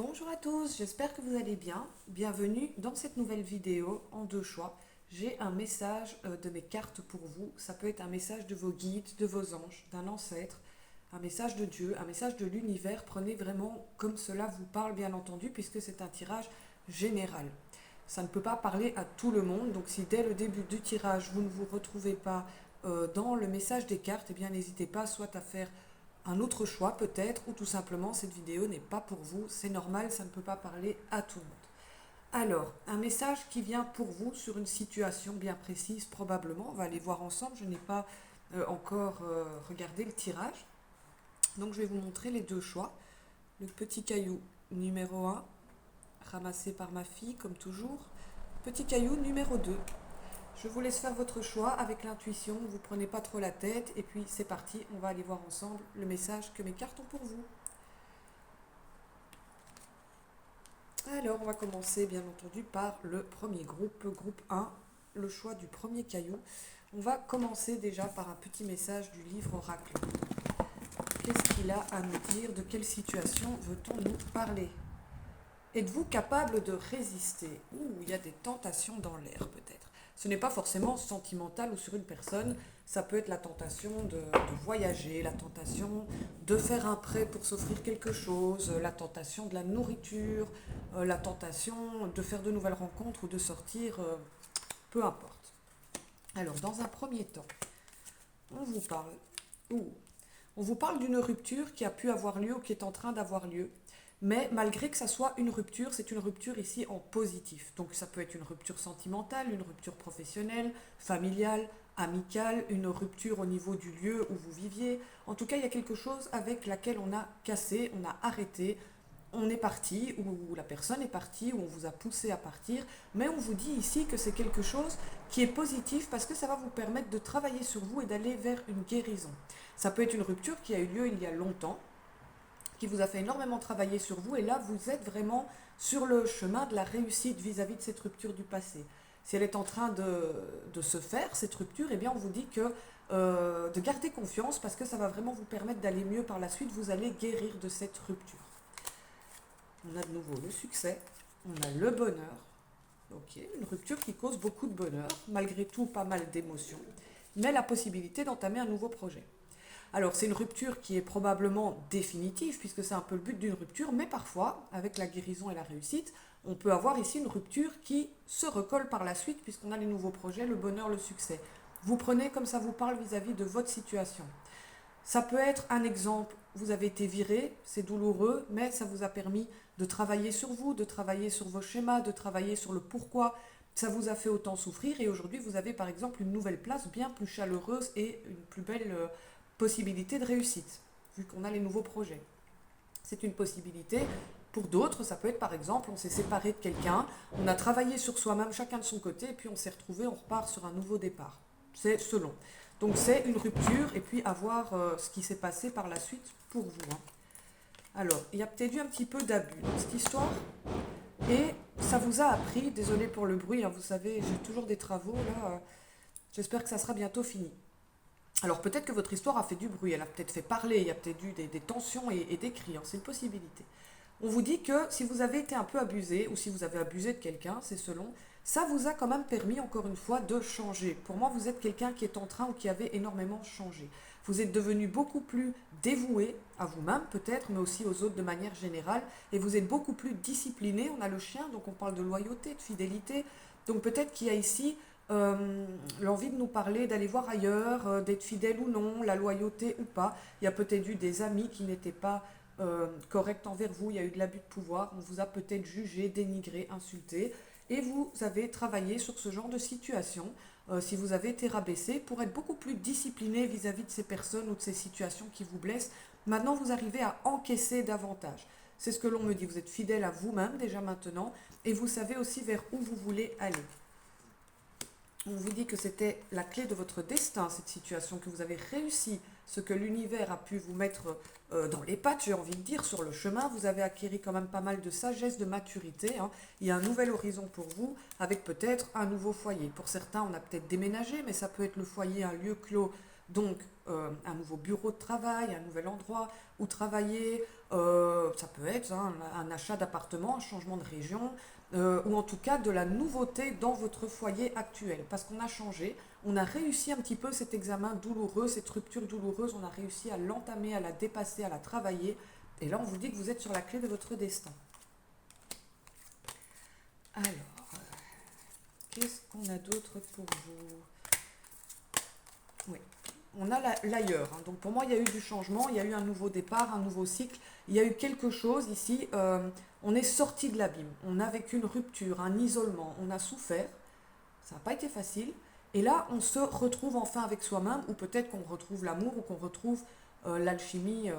Bonjour à tous, j'espère que vous allez bien. Bienvenue dans cette nouvelle vidéo en deux choix. J'ai un message de mes cartes pour vous. Ça peut être un message de vos guides, de vos anges, d'un ancêtre, un message de Dieu, un message de l'univers. Prenez vraiment comme cela vous parle, bien entendu, puisque c'est un tirage général. Ça ne peut pas parler à tout le monde, donc si dès le début du tirage, vous ne vous retrouvez pas dans le message des cartes, eh bien n'hésitez pas soit à faire un autre choix peut-être, ou tout simplement cette vidéo n'est pas pour vous, c'est normal, ça ne peut pas parler à tout le monde. Alors, un message qui vient pour vous sur une situation bien précise probablement, on va aller voir ensemble, je n'ai pas encore regardé le tirage, donc je vais vous montrer les deux choix. Le petit caillou numéro 1, ramassé par ma fille comme toujours. Petit caillou numéro 2. Je vous laisse faire votre choix avec l'intuition, vous ne prenez pas trop la tête et puis c'est parti, on va aller voir ensemble le message que mes cartes ont pour vous. Alors on va commencer bien entendu par le premier groupe, groupe 1, le choix du premier caillou. On va commencer déjà par un petit message du livre Oracle. Qu'est-ce qu'il a à nous dire? De quelle situation veut-on nous parler? Êtes-vous capable de résister? Il y a des tentations dans l'air peut-être. Ce n'est pas forcément sentimental ou sur une personne, ça peut être la tentation de voyager, la tentation de faire un prêt pour s'offrir quelque chose, la tentation de la nourriture, la tentation de faire de nouvelles rencontres ou de sortir, peu importe. Alors, dans un premier temps, on vous parle, on vous parle d'une rupture qui a pu avoir lieu ou qui est en train d'avoir lieu. Mais malgré que ça soit une rupture, c'est une rupture ici en positif. Donc ça peut être une rupture sentimentale, une rupture professionnelle, familiale, amicale, une rupture au niveau du lieu où vous viviez. En tout cas, il y a quelque chose avec laquelle on a cassé, on a arrêté, on est parti, ou la personne est partie, ou on vous a poussé à partir. Mais on vous dit ici que c'est quelque chose qui est positif parce que ça va vous permettre de travailler sur vous et d'aller vers une guérison. Ça peut être une rupture qui a eu lieu il y a longtemps, qui vous a fait énormément travailler sur vous, et là vous êtes vraiment sur le chemin de la réussite vis-à-vis de cette rupture du passé. Si elle est en train de se faire, cette rupture, eh bien on vous dit que de garder confiance parce que ça va vraiment vous permettre d'aller mieux par la suite, vous allez guérir de cette rupture. On a de nouveau le succès, on a le bonheur, ok, une rupture qui cause beaucoup de bonheur, malgré tout pas mal d'émotions, mais la possibilité d'entamer un nouveau projet. Alors c'est une rupture qui est probablement définitive, puisque c'est un peu le but d'une rupture, mais parfois, avec la guérison et la réussite, on peut avoir ici une rupture qui se recolle par la suite, puisqu'on a les nouveaux projets, le bonheur, le succès. Vous prenez comme ça vous parle vis-à-vis de votre situation. Ça peut être un exemple, vous avez été viré, c'est douloureux, mais ça vous a permis de travailler sur vous, de travailler sur vos schémas, de travailler sur le pourquoi ça vous a fait autant souffrir, et aujourd'hui vous avez par exemple une nouvelle place bien plus chaleureuse et une plus belle possibilité de réussite, vu qu'on a les nouveaux projets. C'est une possibilité. Pour d'autres, ça peut être par exemple, on s'est séparé de quelqu'un, on a travaillé sur soi-même, chacun de son côté, et puis on s'est retrouvé, on repart sur un nouveau départ. C'est selon. Donc c'est une rupture, et puis à voir ce qui s'est passé par la suite pour vous. Alors, il y a peut-être eu un petit peu d'abus dans cette histoire, et ça vous a appris, désolé pour le bruit, vous savez, j'ai toujours des travaux, là, j'espère que ça sera bientôt fini. Alors peut-être que votre histoire a fait du bruit, elle a peut-être fait parler, il y a peut-être eu des tensions et des cris, c'est une possibilité. On vous dit que si vous avez été un peu abusé, ou si vous avez abusé de quelqu'un, c'est selon, ça vous a quand même permis, encore une fois, de changer. Pour moi, vous êtes quelqu'un qui est en train ou qui avait énormément changé. Vous êtes devenu beaucoup plus dévoué à vous-même peut-être, mais aussi aux autres de manière générale, et vous êtes beaucoup plus discipliné. On a le chien, donc on parle de loyauté, de fidélité, donc peut-être qu'il y a ici l'envie de nous parler, d'aller voir ailleurs, d'être fidèle ou non, la loyauté ou pas. Il y a peut-être eu des amis qui n'étaient pas corrects envers vous, il y a eu de l'abus de pouvoir, on vous a peut-être jugé, dénigré, insulté, et vous avez travaillé sur ce genre de situation, si vous avez été rabaissé, pour être beaucoup plus discipliné vis-à-vis de ces personnes ou de ces situations qui vous blessent. Maintenant, vous arrivez à encaisser davantage. C'est ce que l'on me dit, vous êtes fidèle à vous-même déjà maintenant, et vous savez aussi vers où vous voulez aller. On vous dit que c'était la clé de votre destin, cette situation, que vous avez réussi ce que l'univers a pu vous mettre dans les pattes, j'ai envie de dire, sur le chemin. Vous avez acquis quand même pas mal de sagesse, de maturité. Il y a un nouvel horizon pour vous, avec peut-être un nouveau foyer. Pour certains, on a peut-être déménagé, mais ça peut être le foyer, un lieu clos Donc, un nouveau bureau de travail, un nouvel endroit où travailler, ça peut être un achat d'appartement, un changement de région, ou en tout cas de la nouveauté dans votre foyer actuel. Parce qu'on a changé, on a réussi un petit peu cet examen douloureux, cette rupture douloureuse, on a réussi à l'entamer, à la dépasser, à la travailler. Et là, on vous dit que vous êtes sur la clé de votre destin. Alors, qu'est-ce qu'on a d'autre pour vous? Oui, on a l'ailleurs. Donc pour moi, il y a eu du changement, il y a eu un nouveau départ, un nouveau cycle. Il y a eu quelque chose ici. On est sorti de l'abîme. On a vécu une rupture, un isolement. On a souffert. Ça n'a pas été facile. Et là, on se retrouve enfin avec soi-même, ou peut-être qu'on retrouve l'amour, ou qu'on retrouve l'alchimie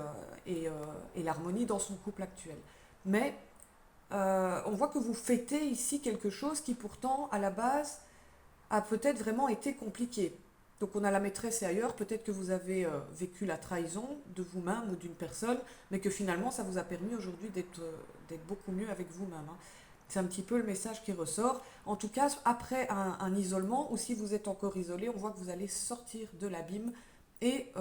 et l'harmonie dans son couple actuel. Mais on voit que vous fêtez ici quelque chose qui pourtant, à la base, a peut-être vraiment été compliqué. Donc on a la maîtresse et ailleurs, peut-être que vous avez vécu la trahison de vous-même ou d'une personne, mais que finalement ça vous a permis aujourd'hui d'être beaucoup mieux avec vous-même. C'est un petit peu le message qui ressort. En tout cas, après un isolement, ou si vous êtes encore isolé, on voit que vous allez sortir de l'abîme. Et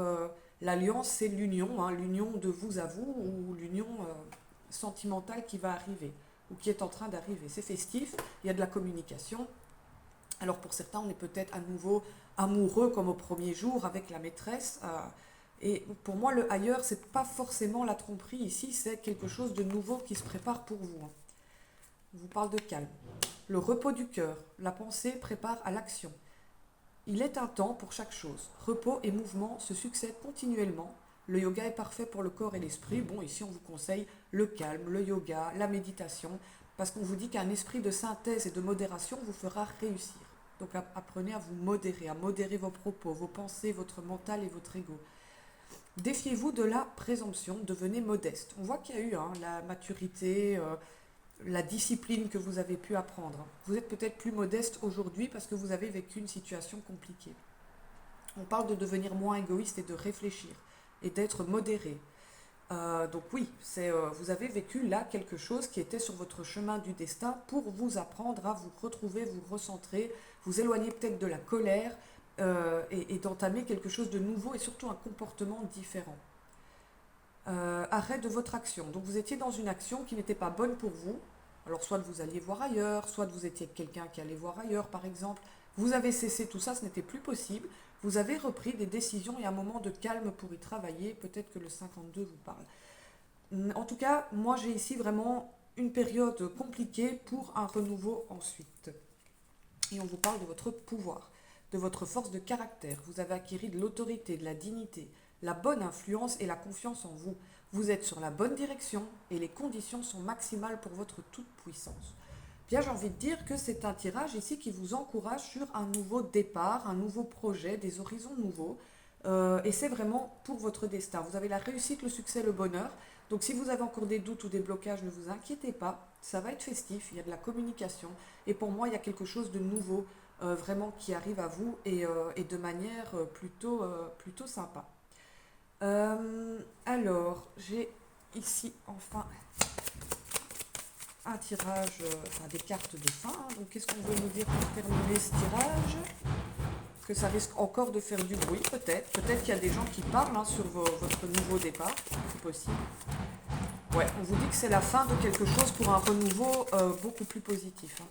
l'alliance, c'est l'union, l'union de vous à vous, ou l'union sentimentale qui va arriver, ou qui est en train d'arriver. C'est festif, il y a de la communication. Alors pour certains, on est peut-être à nouveau amoureux comme au premier jour avec la maîtresse. Et pour moi, le ailleurs, c'est pas forcément la tromperie ici, c'est quelque chose de nouveau qui se prépare pour vous. On vous parle de calme. Le repos du cœur, la pensée prépare à l'action. Il est un temps pour chaque chose. Repos et mouvement se succèdent continuellement. Le yoga est parfait pour le corps et l'esprit. Bon, ici, on vous conseille le calme, le yoga, la méditation, parce qu'on vous dit qu'un esprit de synthèse et de modération vous fera réussir. Donc apprenez à vous modérer, à modérer vos propos, vos pensées, votre mental et votre ego. Défiez-vous de la présomption, devenez modeste. On voit qu'il y a eu la maturité, la discipline que vous avez pu apprendre. Vous êtes peut-être plus modeste aujourd'hui parce que vous avez vécu une situation compliquée. On parle de devenir moins égoïste et de réfléchir et d'être modéré. Donc oui, vous avez vécu là quelque chose qui était sur votre chemin du destin pour vous apprendre à vous retrouver, vous recentrer, vous éloigner peut-être de la colère et d'entamer quelque chose de nouveau et surtout un comportement différent. Arrêt de votre action. Donc vous étiez dans une action qui n'était pas bonne pour vous. Alors soit vous alliez voir ailleurs, soit vous étiez quelqu'un qui allait voir ailleurs par exemple. Vous avez cessé tout ça, ce n'était plus possible. Vous avez repris des décisions et un moment de calme pour y travailler. Peut-être que le 52 vous parle. En tout cas, moi j'ai ici vraiment une période compliquée pour un renouveau ensuite. Et on vous parle de votre pouvoir, de votre force de caractère. Vous avez acquis de l'autorité, de la dignité, la bonne influence et la confiance en vous. Vous êtes sur la bonne direction et les conditions sont maximales pour votre toute-puissance. Bien, j'ai envie de dire que c'est un tirage ici qui vous encourage sur un nouveau départ, un nouveau projet, des horizons nouveaux. Et c'est vraiment pour votre destin. Vous avez la réussite, le succès, le bonheur. Donc si vous avez encore des doutes ou des blocages, ne vous inquiétez pas. Ça va être festif, il y a de la communication. Et pour moi, il y a quelque chose de nouveau vraiment qui arrive à vous et de manière plutôt sympa. Alors, j'ai ici enfin un tirage, des cartes de fin. Donc, qu'est-ce qu'on veut nous dire pour terminer ce tirage? Que ça risque encore de faire du bruit, peut-être. Peut-être qu'il y a des gens qui parlent sur votre nouveau départ. C'est possible. Ouais, on vous dit que c'est la fin de quelque chose pour un renouveau beaucoup plus positif.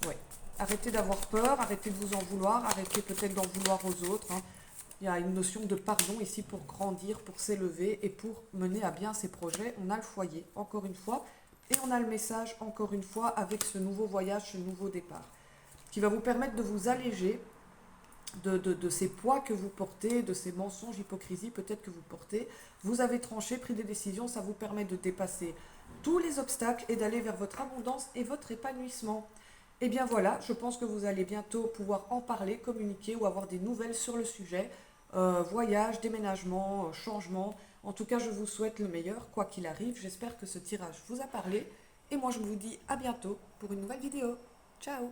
Ouais. Arrêtez d'avoir peur, arrêtez de vous en vouloir, arrêtez peut-être d'en vouloir aux autres. Il y a une notion de pardon ici pour grandir, pour s'élever et pour mener à bien ses projets. On a le foyer, encore une fois, et on a le message, encore une fois, avec ce nouveau voyage, ce nouveau départ, qui va vous permettre de vous alléger de ces poids que vous portez, de ces mensonges, hypocrisies peut-être que vous portez. Vous avez tranché, pris des décisions, ça vous permet de dépasser tous les obstacles et d'aller vers votre abondance et votre épanouissement. Et bien voilà, je pense que vous allez bientôt pouvoir en parler, communiquer ou avoir des nouvelles sur le sujet. Voyage, déménagement, changement. En tout cas, je vous souhaite le meilleur, quoi qu'il arrive. J'espère que ce tirage vous a parlé. Et moi, je vous dis à bientôt pour une nouvelle vidéo. Ciao!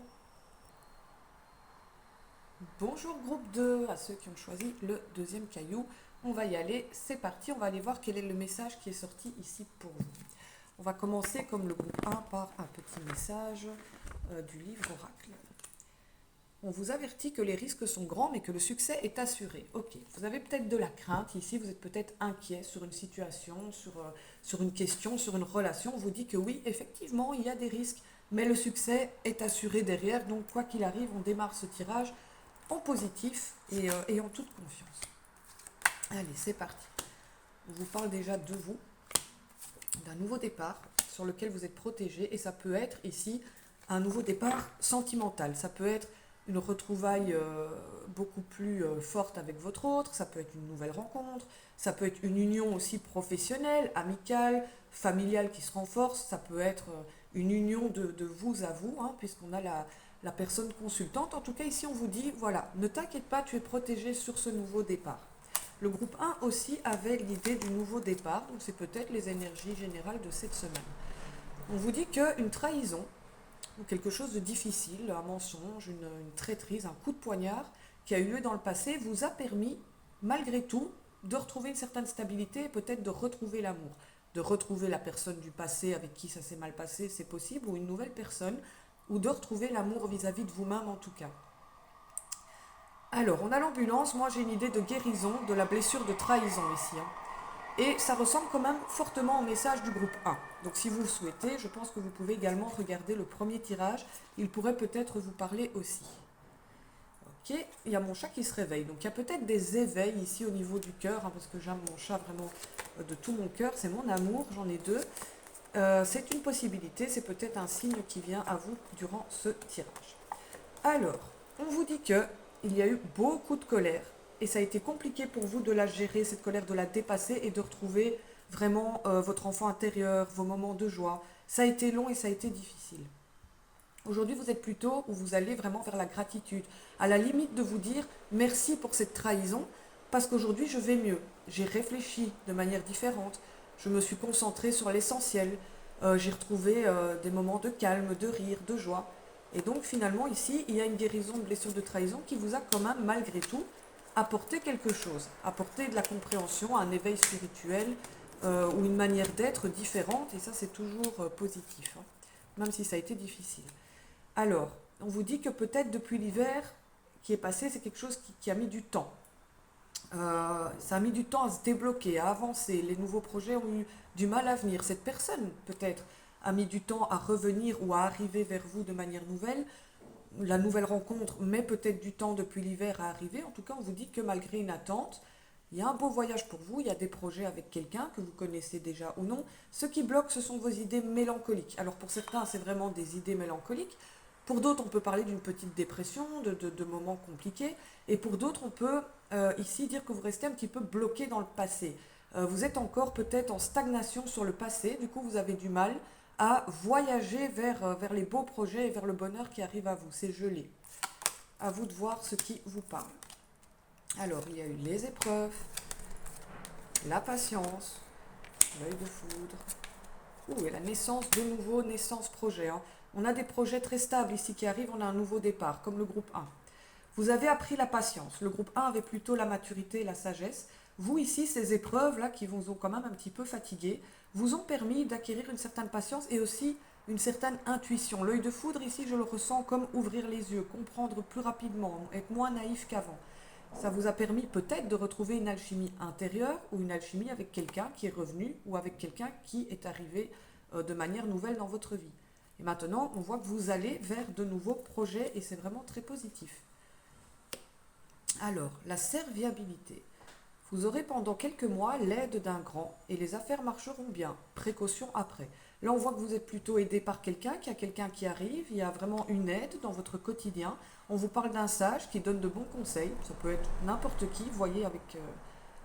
Bonjour groupe 2, à ceux qui ont choisi le deuxième caillou. On va y aller, c'est parti, on va aller voir quel est le message qui est sorti ici pour vous. On va commencer comme le groupe 1 par un petit message du livre Oracle. On vous avertit que les risques sont grands, mais que le succès est assuré. Ok, vous avez peut-être de la crainte ici, vous êtes peut-être inquiet sur une situation, sur une question, sur une relation. On vous dit que oui, effectivement, il y a des risques, mais le succès est assuré derrière. Donc, quoi qu'il arrive, on démarre ce tirage en positif et en toute confiance. Allez, c'est parti. On vous parle déjà de vous, d'un nouveau départ sur lequel vous êtes protégé, et ça peut être ici un nouveau départ sentimental. Ça peut être une retrouvaille beaucoup plus forte avec votre autre, ça peut être une nouvelle rencontre, ça peut être une union aussi professionnelle, amicale, familiale qui se renforce, ça peut être une union de vous à vous, hein, puisqu'on a la personne consultante. En tout cas, ici, on vous dit, voilà, ne t'inquiète pas, tu es protégé sur ce nouveau départ. Le groupe 1 aussi avait l'idée du nouveau départ, donc c'est peut-être les énergies générales de cette semaine. On vous dit qu'une trahison, ou quelque chose de difficile, un mensonge, une traîtrise, un coup de poignard qui a eu lieu dans le passé, vous a permis, malgré tout, de retrouver une certaine stabilité et peut-être de retrouver l'amour. De retrouver la personne du passé avec qui ça s'est mal passé, c'est possible, ou une nouvelle personne, ou de retrouver l'amour vis-à-vis de vous-même en tout cas. Alors, on a l'ambulance, moi j'ai une idée de guérison de la blessure de trahison ici, hein. Et ça ressemble quand même fortement au message du groupe 1. Donc si vous le souhaitez, je pense que vous pouvez également regarder le premier tirage. Il pourrait peut-être vous parler aussi. Ok, il y a mon chat qui se réveille. Donc il y a peut-être des éveils ici au niveau du cœur, hein, parce que j'aime mon chat vraiment de tout mon cœur. C'est mon amour, j'en ai deux. C'est une possibilité, c'est peut-être un signe qui vient à vous durant ce tirage. Alors, on vous dit que il y a eu beaucoup de colère et ça a été compliqué pour vous de la gérer, cette colère, de la dépasser et de retrouver vraiment votre enfant intérieur, vos moments de joie. Ça a été long et ça a été difficile. Aujourd'hui, vous êtes plutôt où vous allez vraiment vers la gratitude, à la limite de vous dire merci pour cette trahison parce qu'aujourd'hui je vais mieux. J'ai réfléchi de manière différente, je me suis concentrée sur l'essentiel, j'ai retrouvé des moments de calme, de rire, de joie. Et donc finalement ici, il y a une guérison de blessure de trahison qui vous a quand même malgré tout apporté quelque chose, apporté de la compréhension, un éveil spirituel ou une manière d'être différente, et ça c'est toujours positif, hein, même si ça a été difficile. Alors, on vous dit que peut-être depuis l'hiver qui est passé, c'est quelque chose qui a mis du temps. Ça a mis du temps à se débloquer, à avancer. Les nouveaux projets ont eu du mal à venir. Cette personne, peut-être, a mis du temps à revenir ou à arriver vers vous de manière nouvelle. La nouvelle rencontre met peut-être du temps depuis l'hiver à arriver. En tout cas, on vous dit que malgré une attente, il y a un beau voyage pour vous, il y a des projets avec quelqu'un que vous connaissez déjà ou non. Ce qui bloque, ce sont vos idées mélancoliques. Alors pour certains, c'est vraiment des idées mélancoliques. Pour d'autres, on peut parler d'une petite dépression, de moments compliqués. Et pour d'autres, on peut ici dire que vous restez un petit peu bloqué dans le passé. Vous êtes encore peut-être en stagnation sur le passé, du coup vous avez du mal à voyager vers les beaux projets et vers le bonheur qui arrive à vous. C'est gelé. À vous de voir ce qui vous parle. Alors, il y a eu les épreuves, la patience, l'œil de foudre, et la naissance de nouveaux naissances projets, hein. On a des projets très stables ici qui arrivent, on a un nouveau départ, comme le groupe 1. Vous avez appris la patience. Le groupe 1 avait plutôt la maturité et la sagesse. Vous, ici, ces épreuves-là, qui vous ont quand même un petit peu fatigué, vous ont permis d'acquérir une certaine patience et aussi une certaine intuition. L'œil de foudre, ici, je le ressens comme ouvrir les yeux, comprendre plus rapidement, être moins naïf qu'avant. Ça vous a permis peut-être de retrouver une alchimie intérieure ou une alchimie avec quelqu'un qui est revenu ou avec quelqu'un qui est arrivé de manière nouvelle dans votre vie. Et maintenant, on voit que vous allez vers de nouveaux projets et c'est vraiment très positif. Alors, la serviabilité. Vous aurez pendant quelques mois l'aide d'un grand et les affaires marcheront bien. Précaution après. Là, on voit que vous êtes plutôt aidé par quelqu'un, qu'il y a quelqu'un qui arrive, il y a vraiment une aide dans votre quotidien. On vous parle d'un sage qui donne de bons conseils. Ça peut être n'importe qui, voyez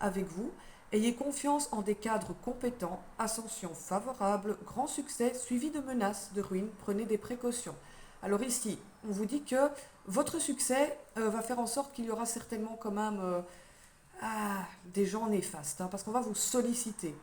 avec vous. Ayez confiance en des cadres compétents, ascension favorable, grand succès, suivi de menaces, de ruines, prenez des précautions. Alors ici, on vous dit que votre succès va faire en sorte qu'il y aura certainement quand même des gens néfastes, hein, parce qu'on va vous solliciter.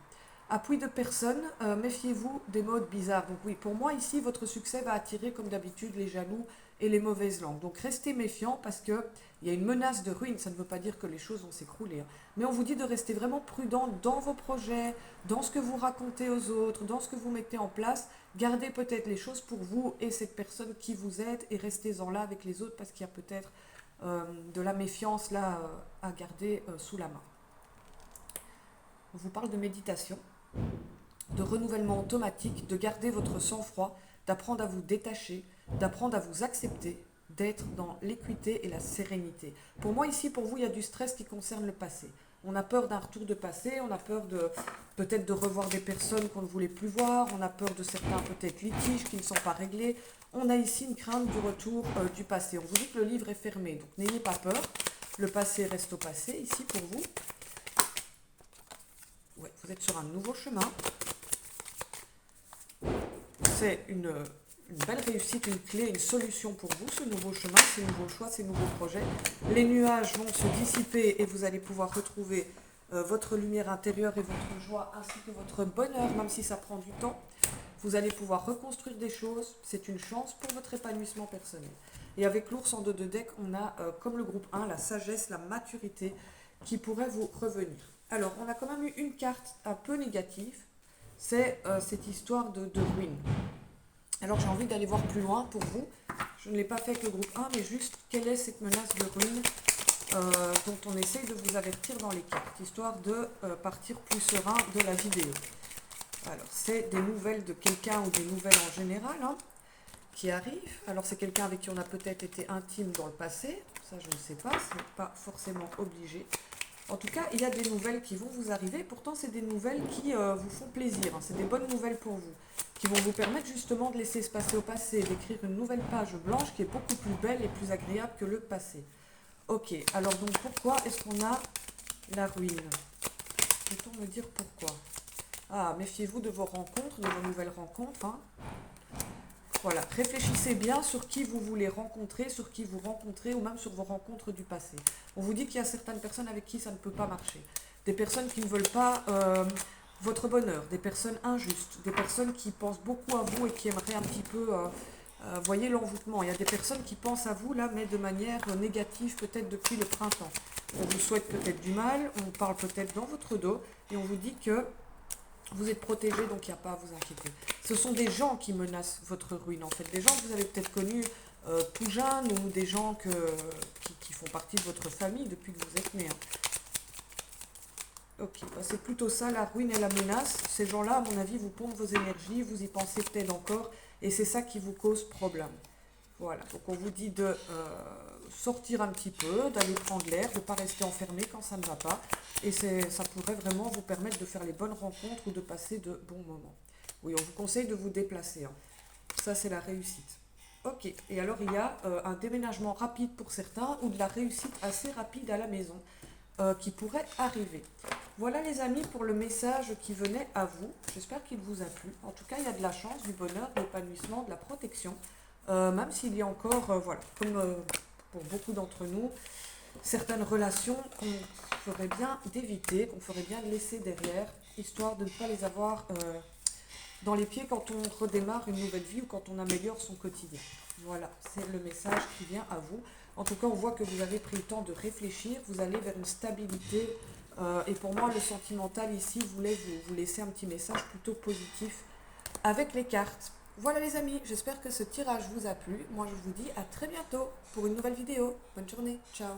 Appui de personnes, méfiez-vous des modes bizarres. Donc oui, pour moi ici, votre succès va attirer comme d'habitude les jaloux et les mauvaises langues. Donc restez méfiants parce qu'il y a une menace de ruine. Ça ne veut pas dire que les choses vont s'écrouler, hein. Mais on vous dit de rester vraiment prudent dans vos projets, dans ce que vous racontez aux autres, dans ce que vous mettez en place. Gardez peut-être les choses pour vous et cette personne qui vous aide et restez-en là avec les autres parce qu'il y a peut-être de la méfiance là à garder sous la main. On vous parle de méditation, de renouvellement automatique, de garder votre sang-froid, d'apprendre à vous détacher, d'apprendre à vous accepter, d'être dans l'équité et la sérénité. Pour moi, ici, pour vous, il y a du stress qui concerne le passé. On a peur d'un retour de passé, on a peur peut-être de revoir des personnes qu'on ne voulait plus voir, on a peur de certains peut-être litiges qui ne sont pas réglés. On a ici une crainte du retour du passé. On vous dit que le livre est fermé, donc n'ayez pas peur. Le passé reste au passé, ici pour vous. Ouais, vous êtes sur un nouveau chemin. C'est une belle réussite, une clé, une solution pour vous, ce nouveau chemin, ces nouveaux choix, ces nouveaux projets. Les nuages vont se dissiper et vous allez pouvoir retrouver votre lumière intérieure et votre joie, ainsi que votre bonheur, même si ça prend du temps. Vous allez pouvoir reconstruire des choses. C'est une chance pour votre épanouissement personnel. Et avec l'ours en 2 deck, on a, comme le groupe 1, la sagesse, la maturité qui pourrait vous revenir. Alors, on a quand même eu une carte un peu négative. C'est cette histoire de ruine. Alors j'ai envie d'aller voir plus loin pour vous. Je ne l'ai pas fait avec le groupe 1, mais juste quelle est cette menace de ruine dont on essaye de vous avertir dans les cartes, histoire de partir plus serein de la vidéo. Alors c'est des nouvelles de quelqu'un ou des nouvelles en général hein, qui arrivent. Alors c'est quelqu'un avec qui on a peut-être été intime dans le passé, ça je ne sais pas, ce n'est pas forcément obligé. En tout cas, il y a des nouvelles qui vont vous arriver. Pourtant, c'est des nouvelles qui vous font plaisir. Hein. C'est des bonnes nouvelles pour vous, qui vont vous permettre justement de laisser se passer au passé, d'écrire une nouvelle page blanche qui est beaucoup plus belle et plus agréable que le passé. Ok, alors donc pourquoi est-ce qu'on a la ruine? Peut-on me dire pourquoi? Ah, méfiez-vous de vos rencontres, de vos nouvelles rencontres. Hein. Voilà, réfléchissez bien sur qui vous voulez rencontrer, sur qui vous rencontrez ou même sur vos rencontres du passé. On vous dit qu'il y a certaines personnes avec qui ça ne peut pas marcher. Des personnes qui ne veulent pas votre bonheur, des personnes injustes, des personnes qui pensent beaucoup à vous et qui aimeraient un petit peu, voyez l'envoûtement. Il y a des personnes qui pensent à vous là, mais de manière négative peut-être depuis le printemps. On vous souhaite peut-être du mal, on parle peut-être dans votre dos et on vous dit que vous êtes protégé, donc il n'y a pas à vous inquiéter. Ce sont des gens qui menacent votre ruine, en fait. Des gens que vous avez peut-être connus tout jeunes ou des gens qui font partie de votre famille depuis que vous êtes nés. Hein. Ok, bah c'est plutôt ça, la ruine et la menace. Ces gens-là, à mon avis, vous pompent vos énergies, vous y pensez peut-être encore, et c'est ça qui vous cause problème. Voilà, donc on vous dit de sortir un petit peu, d'aller prendre l'air, de ne pas rester enfermé quand ça ne va pas. Et ça pourrait vraiment vous permettre de faire les bonnes rencontres ou de passer de bons moments. Oui, on vous conseille de vous déplacer. Hein. Ça, c'est la réussite. Ok, et alors il y a un déménagement rapide pour certains ou de la réussite assez rapide à la maison qui pourrait arriver. Voilà les amis pour le message qui venait à vous. J'espère qu'il vous a plu. En tout cas, il y a de la chance, du bonheur, de l'épanouissement, de la protection. Même s'il y a encore, voilà, comme pour beaucoup d'entre nous, certaines relations qu'on ferait bien d'éviter, qu'on ferait bien de laisser derrière, histoire de ne pas les avoir dans les pieds quand on redémarre une nouvelle vie ou quand on améliore son quotidien. Voilà, c'est le message qui vient à vous. En tout cas, on voit que vous avez pris le temps de réfléchir, vous allez vers une stabilité. Et pour moi, le sentimental ici voulait vous laisser un petit message plutôt positif avec les cartes. Voilà les amis, j'espère que ce tirage vous a plu. Moi je vous dis à très bientôt pour une nouvelle vidéo. Bonne journée, ciao.